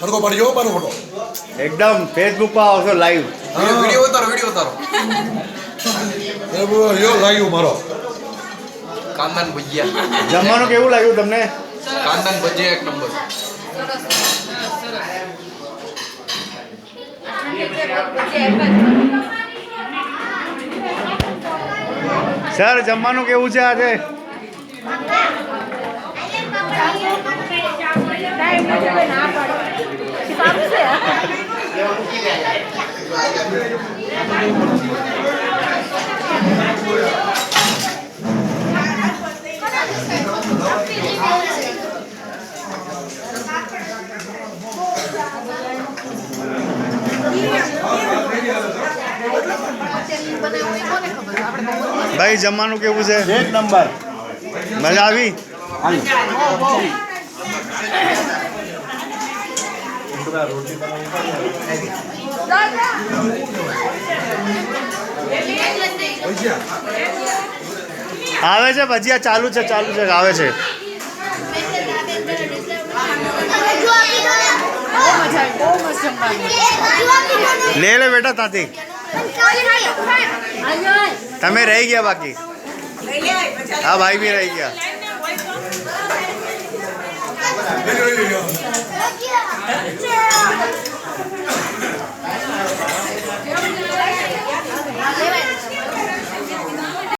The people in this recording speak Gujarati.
હરકો પાડી જો મારો ફોટો એકદમ ફેસબુક પર આવશો લાઈવ. વિડિયો ઉતારો એ બોલો યો લાગ્યો મારો કાંદાન ભજીયા જમવાનું કેવું લાગ્યું તમને? કાંદાન ભજીયા એક નંબર. સર જમવાનું કેવું છે આજે? ભાઈ જમવાનું કેવું છે? એક નંબર. મજા આવી? આવે છે ભજીયા ચાલુ છે આવે છે. લે લે બેટા ત્યાંથી તમે રહી ગયા બાકી. હા ભાઈ બી રહી ગયા. લઈ લો